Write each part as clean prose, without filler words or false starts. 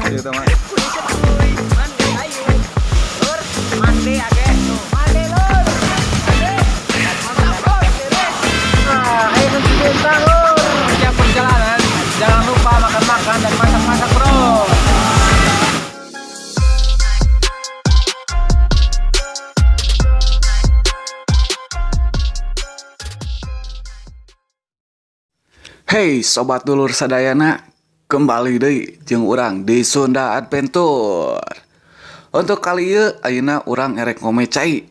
Ieu teh mah. Mandi ayo. Lur, mandi age. Mandi lur. Mandi. Mantap lur. Nah, ayo ke bintang lur. Setiap perjalanan jangan lupa makan-makan dan masak-masak, Bro. Hey sobat dulur sadayana, kembali deui jeung urang di Sunda Adventure. Untuk kali ieu ayeuna urang erek ngome cai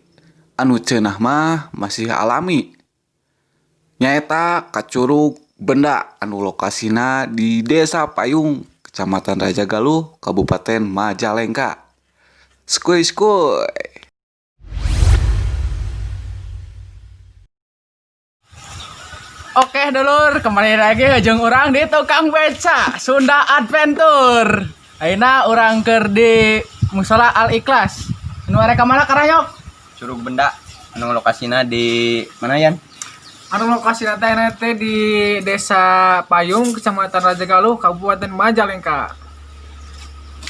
anu ceunah mah masih alami. Nyaeta ka Curug Benda anu lokasina di Desa Payung, Kecamatan Rajagaluh, Kabupaten Majalengka. Skuy. Oke dulur, kembali lagi jeung urang di tukang beca Sunda Adventure. Ayeuna urang keur di Musola Al Ikhlas. Anu arek ka mana karayok? Curug Benda anu lokasina di mana Yan? Anu lokasina teh di Desa Payung, Kecamatan Rajagaluh, Kabupaten Majalengka.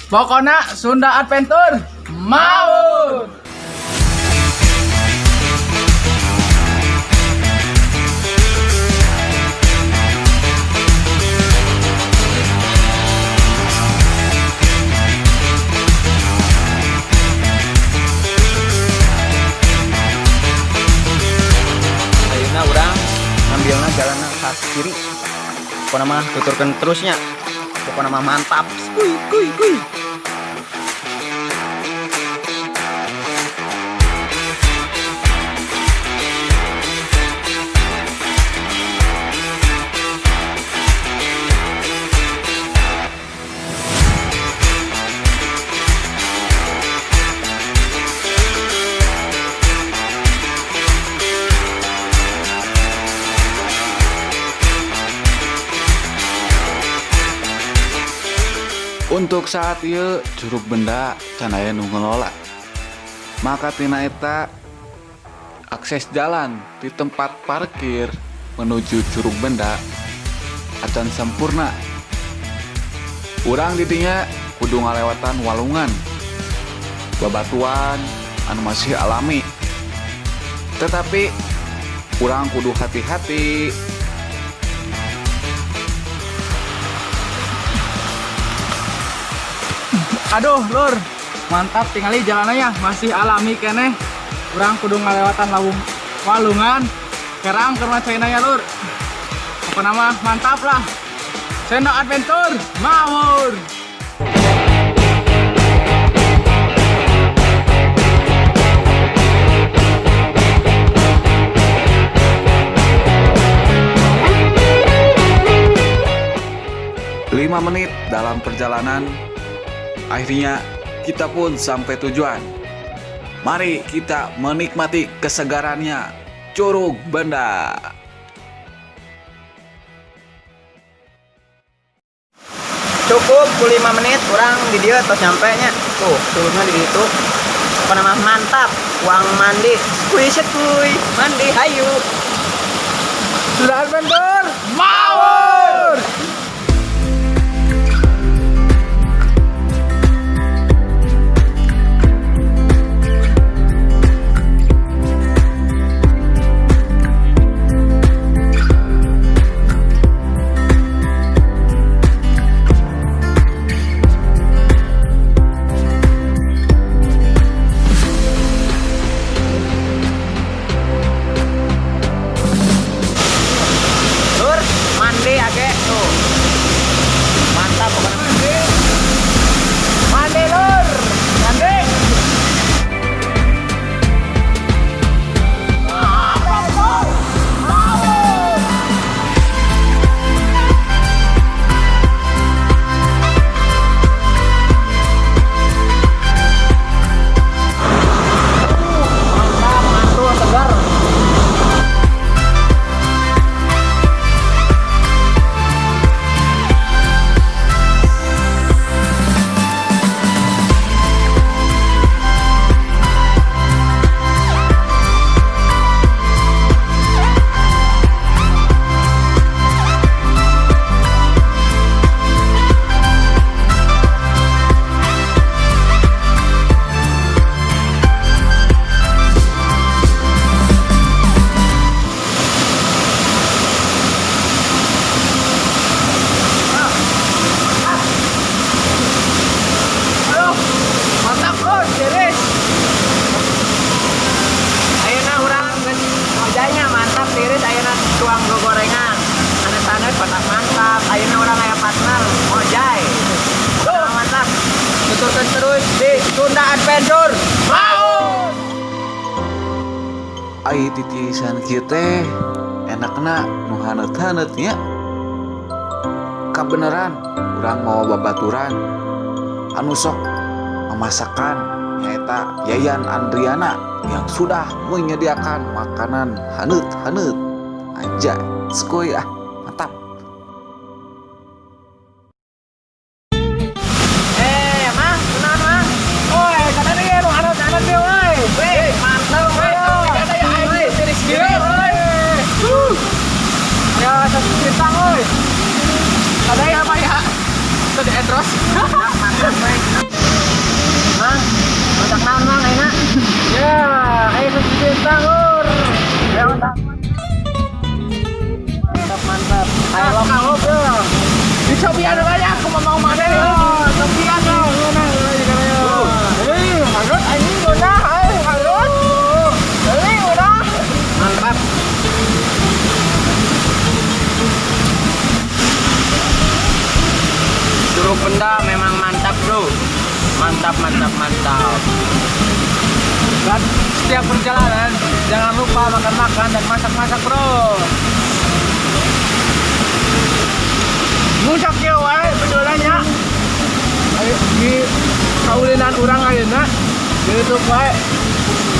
Pokona Sunda Adventure maut. Ayeuna urang ngambilna jalan khas kiri. Pokona mah tuturkeun terusnya. Pokona mah mantap. Kuy. Untuk saat ieu Curug Benda can aya nu ngelola. Maka tina eta akses jalan di tempat parkir menuju Curug Benda acan sempurna. Urang di dinya kudu ngalewatan walungan, babatuan anu masih alami. Tetapi urang kudu hati-hati. Aduh lur, mantap tingali jalannya masih alami keneh. Urang kudu ngalewatan walungan. Kerang keur macaina ya lur. Pokona mah mantap lah. Sunda Adventure maur. Lima menit dalam perjalanan, akhirnya kita pun sampai tujuan. Mari kita menikmati kesegarannya Curug Benda. Cukup 5 menit urang di dieu tos nyampe nya. Tuh, turunnya di ditu. Pokona mah mantap. Uang mandi. Kuy. Mandi hayu. Sunda Adventure maur. Lur, mandi Sunda Adventure. Mau. Ai titisan kieu teh enakna nu haneut-haneutnya. Kabeneran urang mau babaturan anu sok memasakkan nyaeta Yayan Andriana yang sudah menyediakan makanan haneut-haneut. Aja, skuy ah, mantap. Mah, kenaon mah? Oi, kada dia nu haneut-haneut dia euy. Weh, mantap weh. Kada ya aing tiris kieu euy. Ya satu bintang euy. Ada ya apa ya? Tadi endros. Mantap weh. Mang, masak naon mang ayeuna? Ya, aing satu bintang lur. Ya mantap. Mantap. Ayo lo kalop ya. Di Sobian aja aku mau mana nih? Sobian lo. Harus anjing udah, harus. Ini udah. Mantap. Suruh benda memang mantap bro. Mantap. Dan setiap perjalanan jangan lupa makan-makan dan masak-masak bro. Ngucap ya wae bedolannya. Ayo di kaulinan urang ayeuna di YouTube wae.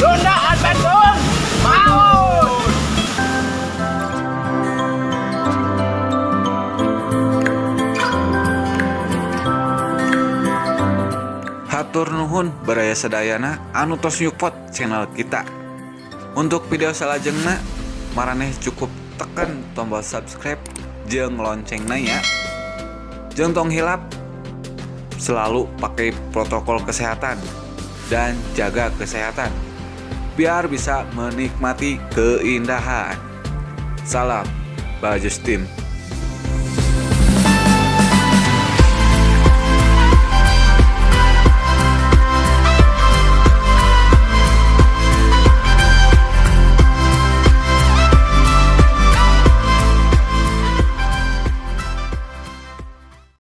Sunda Adventure. Mau. Hatur nuhun baraya sadayana anu tos nyupot channel kita. Untuk video salajengna maraneh cukup tekan tombol subscribe jeung loncengna ya. Jeung tong hilap selalu pakai protokol kesehatan dan jaga kesehatan biar bisa menikmati keindahan. Salam Bajus Tim.